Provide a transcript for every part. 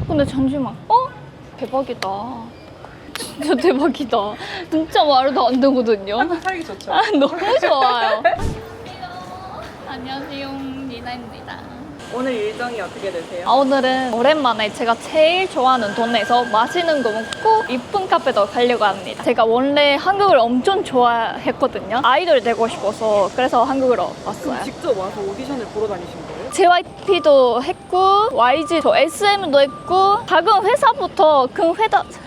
근데 잠시만. 대박이다. 진짜 대박이다. 진짜 말도 안 되거든요. 한국 살기 좋죠? 너무 좋아요. 안녕하세요. 니나입니다. 오늘 일정이 어떻게 되세요? 오늘은 오랜만에 제가 제일 좋아하는 동네에서 맛있는 거 먹고 이쁜 카페도 가려고 합니다. 제가 원래 한국을 엄청 좋아했거든요. 아이돌 되고 싶어서 그래서 한국으로 왔어요. 그럼 직접 와서 오디션을 보러 다니신 거예요? JYP도 했고 YG, 저 SM도 했고 작은 회사부터 큰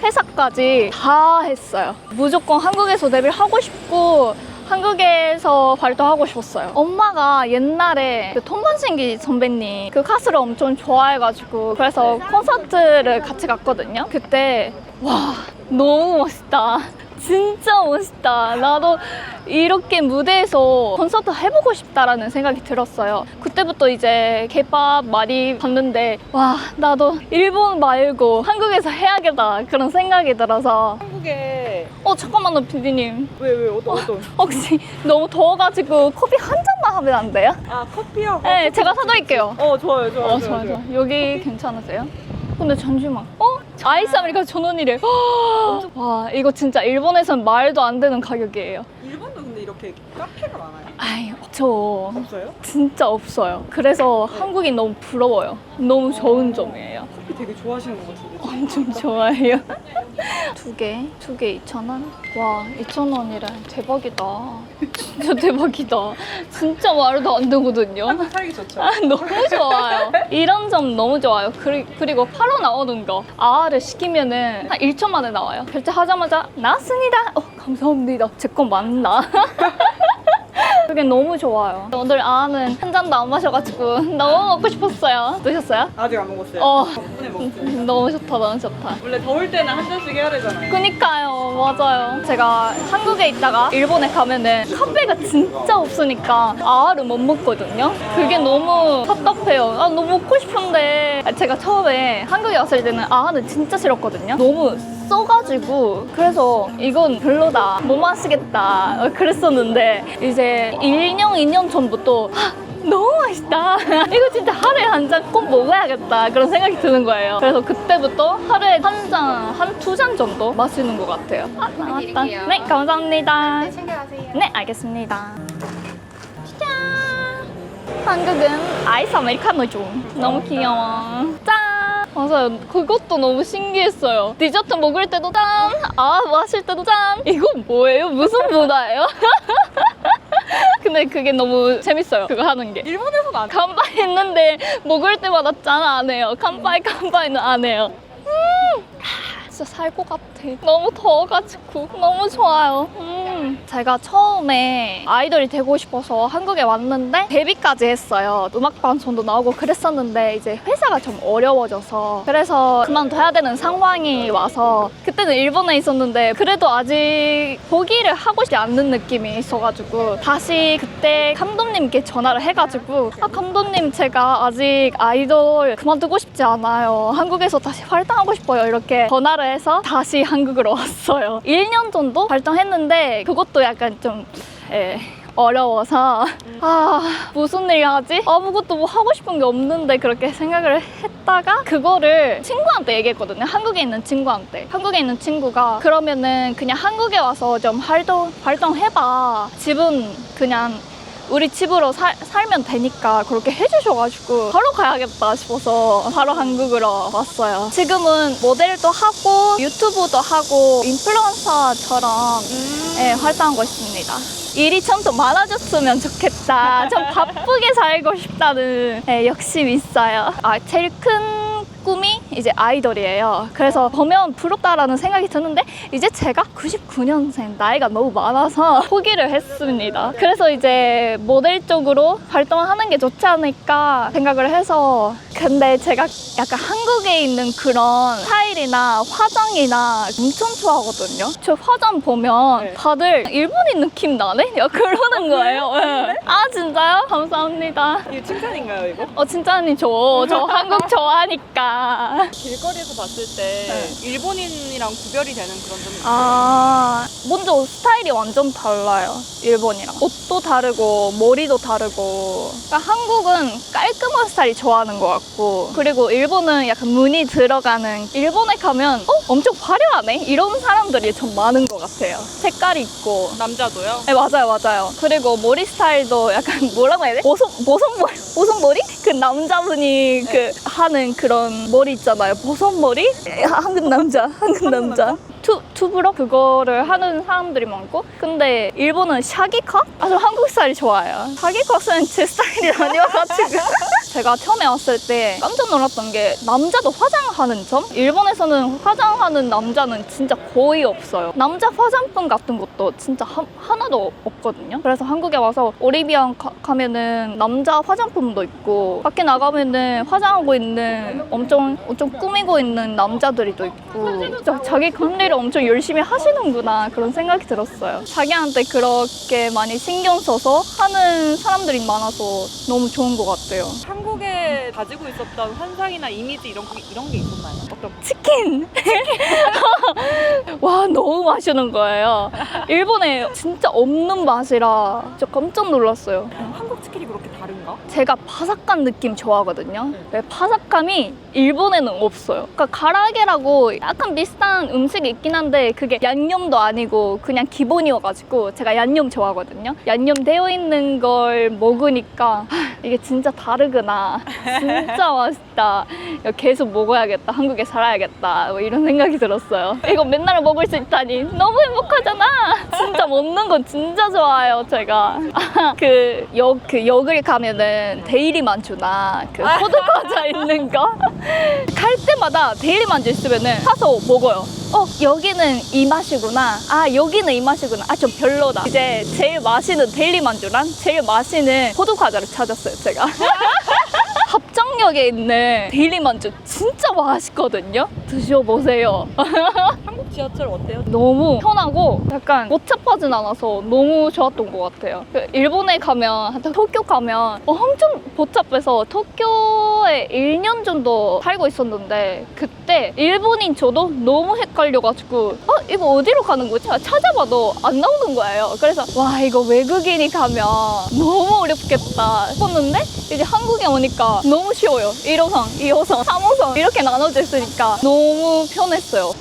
회사까지 다 했어요. 무조건 한국에서 데뷔를 하고 싶고 한국에서 활동하고 싶었어요. 엄마가 옛날에 그 톰반신기 선배님 그 가수를 엄청 좋아해가지고 그래서 콘서트를 같이 갔거든요. 그때 와 너무 멋있다. 진짜 멋있다. 나도 이렇게 무대에서 콘서트 해보고 싶다라는 생각이 들었어요. 그때부터 이제 K-pop 많이 봤는데 와 나도 일본 말고 한국에서 해야겠다 그런 생각이 들어서 한국에 잠깐만요 PD님. 왜 어떤? 혹시 너무 더워가지고 커피 한 잔만 하면 안 돼요? 아 커피요? 네 제가 사드릴게요. 좋아요. 좋아요. 여기 괜찮으세요? 근데 잠시만. 아이스 아메리카노 1,000원이래. 와 이거 진짜 일본에선 말도 안 되는 가격이에요. 일본도 근데 이렇게 카페가 많아요? 아이 없죠. 없어요? 진짜 없어요. 그래서 한국이 너무 부러워요. 너무 좋은 점이에요. 커피 되게 좋아하시는 것 같은데. 엄청 좋아해요. 두 개 2,000원? 와 2,000원이래. 대박이다. 진짜 대박이다. 진짜 말도 안 되거든요. 한국 살기 좋죠? 너무 좋아요. 이런 점 너무 좋아요. 그리고 바로 나오는 거. 아를 시키면은 한 1초 만에 나와요. 결제하자마자 나왔습니다. 감사합니다. 제 건 맞나? 그게 너무 좋아요. 오늘 아는 한 잔도 안 마셔가지고 너무 먹고 싶었어요. 드셨어요? 아직 안 먹었어요. 덕분에 먹었어요. 너무 좋다, 너무 좋다. 원래 더울 때는 한 잔씩 해야 되잖아요. 그니까요, 맞아요. 제가 한국에 있다가 일본에 가면은 카페가 진짜 없으니까 아를 못 먹거든요. 그게 너무 답답해요. 너무 먹고 싶은데 제가 처음에 한국에 왔을 때는 아는 진짜 싫었거든요. 너무 써가지고 그래서 이건 별로다, 못 마시겠다 그랬었는데 이제 1년, 2년 전부터 너무 맛있다. 이거 진짜 하루에 한 잔 꼭 먹어야겠다 그런 생각이 드는 거예요. 그래서 그때부터 하루에 한 잔, 한 2잔 정도 마시는 것 같아요. 나왔다. 네, 감사합니다. 네, 챙겨가세요. 네, 알겠습니다. 짠! 한국은 아이스 아메리카노죠. 너무 귀여워. 짠! 맞아요. 그것도 너무 신기했어요. 디저트 먹을 때도 짠! 마실 때도 짠! 이거 뭐예요? 무슨 문화예요? 근데 그게 너무 재밌어요. 그거 하는 게. 일본에서는 안 간파이 했는데 먹을 때마다 짠 안 해요. 간파이는 안 해요. 진짜 살 것 같아. 너무 더워가지고 너무 좋아요. 제가 처음에 아이돌이 되고 싶어서 한국에 왔는데 데뷔까지 했어요. 음악 방송도 나오고 그랬었는데 이제 회사가 좀 어려워져서 그래서 그만둬야 되는 상황이 와서 그때는 일본에 있었는데 그래도 아직 포기를 하고 싶지 않는 느낌이 있어가지고 다시 그때 감독님께 전화를 해가지고 감독님 제가 아직 아이돌 그만두고 싶지 않아요. 한국에서 다시 활동하고 싶어요. 이렇게 전화를 해서 다시 한국으로 왔어요. 1년 정도 활동했는데 그것도 약간 좀 어려워서 무슨 일 하지? 아무것도 뭐 하고 싶은 게 없는데 그렇게 생각을 했다가 그거를 친구한테 얘기했거든요. 한국에 있는 친구한테. 한국에 있는 친구가 그러면은 그냥 한국에 와서 좀 활동해봐. 집은 그냥 우리 집으로 살면 되니까 그렇게 해주셔가지고 바로 가야겠다 싶어서 바로 한국으로 왔어요. 지금은 모델도 하고 유튜브도 하고 인플루언서처럼 활동하고 있습니다. 일이 좀 더 많아졌으면 좋겠다. 좀 바쁘게 살고 싶다는 욕심이 있어요. 제일 큰 꿈이 이제 아이돌이에요. 그래서 보면 부럽다라는 생각이 드는데 이제 제가 99년생 나이가 너무 많아서 포기를 했습니다. 그래서 이제 모델 쪽으로 활동하는 게 좋지 않을까 생각을 해서 근데 제가 약간 한국에 있는 그런 스타일이나 화장이나 엄청 좋아하거든요. 저 화장 보면 다들 일본인 느낌 나네? 그러는 거예요. 네. 진짜요? 감사합니다. 이거 칭찬인가요 이거? 진짜 아니죠. 저 한국 좋아하니까. 길거리에서 봤을 때 일본인이랑 구별이 되는 그런 점이 있어요? 먼저 스타일이 완전 달라요. 일본이랑. 옷도 다르고 머리도 다르고. 그러니까 한국은 깔끔한 스타일이 좋아하는 것 같고 많고, 그리고 일본은 약간 무늬 들어가는, 일본에 가면 엄청 화려하네? 이런 사람들이 좀 많은 것 같아요. 색깔이 있고. 남자도요? 네, 맞아요. 그리고 머리 스타일도 약간 뭐라고 해야 돼? 보송머리? 그 남자분이 그 하는 그런 머리 있잖아요. 보송머리? 한국 남자. 투브럭? 그거를 하는 사람들이 많고. 근데 일본은 샤기컷? 아주 한국 스타일이 좋아요. 샤기컷은 제 스타일이 아니어가지고. 제가 처음에 왔을 때 깜짝 놀랐던 게 남자도 화장하는 점? 일본에서는 화장하는 남자는 진짜 거의 없어요. 남자 화장품 같은 것도 진짜 하나도 없거든요. 그래서 한국에 와서 오리비안 가면은 남자 화장품도 있고, 밖에 나가면은 화장하고 있는 엄청 꾸미고 있는 남자들이 또 있고, 진짜 자기 관리를 엄청 열심히 하시는구나 그런 생각이 들었어요. 자기한테 그렇게 많이 신경 써서 하는 사람들이 많아서 너무 좋은 것 같아요. 한국에 가지고 있었던 환상이나 이미지 이런 게 있었나요? 어떤 치킨! 와, 너무 맛있는 거예요. 일본에 진짜 없는 맛이라 진짜 깜짝 놀랐어요. 한국 치킨이 그렇게 다른가? 제가 바삭한 느낌 좋아하거든요. 네, 바삭함이 일본에는 없어요. 그러니까 가라게라고 약간 비슷한 음식이 있긴 한데 그게 양념도 아니고 그냥 기본이어가지고 제가 양념 좋아하거든요. 양념 되어 있는 걸 먹으니까 이게 진짜 다르구나. 진짜 맛있다. 이거 계속 먹어야겠다. 한국에 살아야겠다. 뭐 이런 생각이 들었어요. 이거 맨날 먹을 수 있다니 너무 행복하잖아. 진짜 먹는 건 진짜 좋아요, 제가. 역을 가면은 데이리 만주나 그 호두 과자 있는 거 갈 때마다 데이리 만주 있으면은 사서 먹어요. 여기는 이 맛이구나. 여기는 이 맛이구나. 좀 별로다. 이제 제일 맛있는 데일리 만주랑 제일 맛있는 호두 과자를 찾았어요, 제가. 합정역에 있는 데일리 만주 진짜 맛있거든요. 드셔보세요. 한국 지하철 어때요? 너무 편하고 약간 복잡하진 않아서 너무 좋았던 것 같아요. 일본에 가면, 도쿄 가면 엄청 복잡해서 도쿄에 1년 정도 살고 있었는데 그때 일본인 저도 너무 헷갈려가지고 이거 어디로 가는 거지? 찾아봐도 안 나오는 거예요. 그래서 와, 이거 외국인이 가면 너무 어렵겠다 싶었는데 이제 한국에 오니까 너무 쉬워요. 1호선, 2호선, 3호선 이렇게 나눠져 있으니까 너무 편했어요.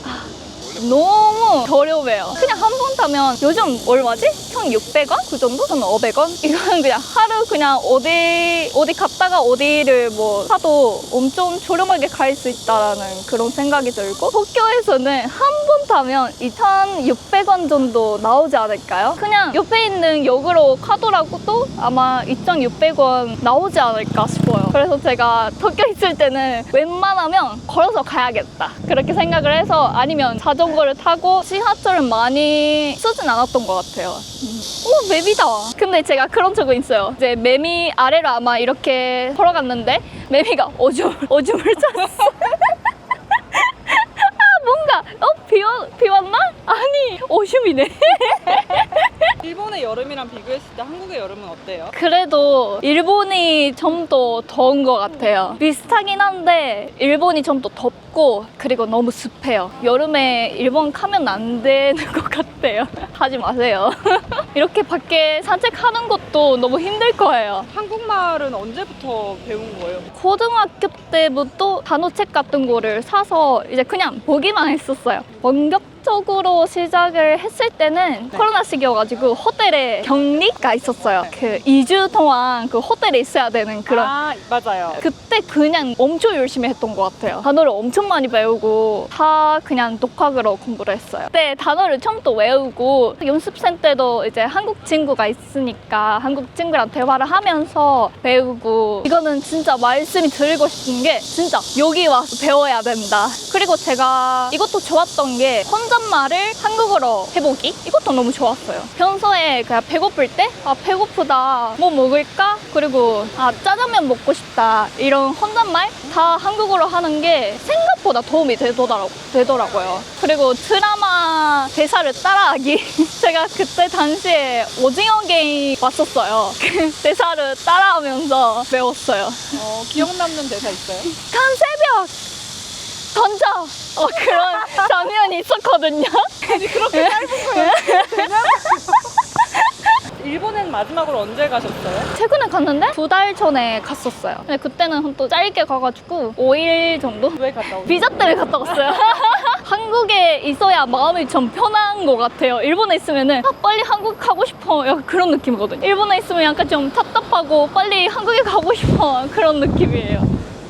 너무 저렴해요. 그냥 한 번 타면 요즘 얼마지? 1,600원? 그 정도? 저는 500원? 이거는 그냥 하루 그냥 어디 갔다가 어디를 뭐 사도 엄청 저렴하게 갈 수 있다라는 그런 생각이 들고, 도쿄에서는 한 번 타면 2,600원 정도 나오지 않을까요? 그냥 옆에 있는 역으로 가더라도 아마 2,600원 나오지 않을까 싶어요. 그래서 제가 도쿄 있을 때는 웬만하면 걸어서 가야겠다 그렇게 생각을 해서, 아니면 자전거를 타고 지하철을 많이 쓰진 않았던 것 같아요. 매미다. 근데 제가 그런 적은 있어요. 이제 매미 아래로 아마 이렇게 걸어갔는데 매미가 오줌을 쌌어. 뭔가 비왔나? 아니, 오줌이네. 일본의 여름이랑 비교했을 때 한국의 여름은 어때요? 그래도 일본이 좀 더 더운 것 같아요. 비슷하긴 한데 일본이 좀 더 덥고, 그리고 너무 습해요. 여름에 일본 가면 안 되는 것 같아요. 하지 마세요. 이렇게 밖에 산책하는 것도 너무 힘들 거예요. 한국말은 언제부터 배운 거예요? 고등학교 때부터 단어책 같은 거를 사서 이제 그냥 보기만 했었어요. 본격적으로 시작을 했을 때는 코로나 시기여가지고 호텔에 격리가 있었어요. 그 2주 동안 그 호텔에 있어야 되는 그런. 맞아요. 그때 그냥 엄청 열심히 했던 것 같아요. 단어를 엄청 많이 배우고 다 그냥 독학으로 공부를 했어요. 그때 단어를 처음부터 외우고, 연습생 때도 이제 한국 친구가 있으니까 한국 친구랑 대화를 하면서 배우고, 이거는 진짜 말씀이 드리고 싶은 게 진짜 여기 와서 배워야 된다. 그리고 제가 이것도 좋았던 게 혼잣말을 한국어로 해보기? 이것도 너무 좋았어요. 평소에 그냥 배고플 때 배고프다, 뭐 먹을까? 그리고 짜장면 먹고 싶다, 이런 혼잣말 다 한국어로 하는 게 생각보다 도움이 되더라고요. 그리고 드라마 대사를 따라하기. 제가 그때 당시에 오징어 게임 왔었어요. 그 대사를 따라하면서 배웠어요. 기억 남는 대사 있어요? 간 새벽 던져! 그런 장면이 있었거든요. 아니, 그렇게 짧은 거예요? 일본엔 마지막으로 언제 가셨어요? 최근에 갔는데 2달 전에 갔었어요. 근데 그때는 또 짧게 가가지고 5일 정도? 왜 갔다 오세요? 비자 때문에 갔다 왔어요. 한국에 있어야 마음이 좀 편한 것 같아요. 일본에 있으면은 빨리 한국 가고 싶어 약간 그런 느낌이거든요. 일본에 있으면 약간 좀 답답하고 빨리 한국에 가고 싶어 그런 느낌이에요.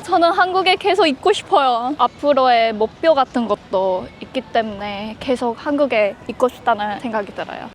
저는 한국에 계속 있고 싶어요. 앞으로의 목표 같은 것도 있기 때문에 계속 한국에 있고 싶다는 생각이 들어요.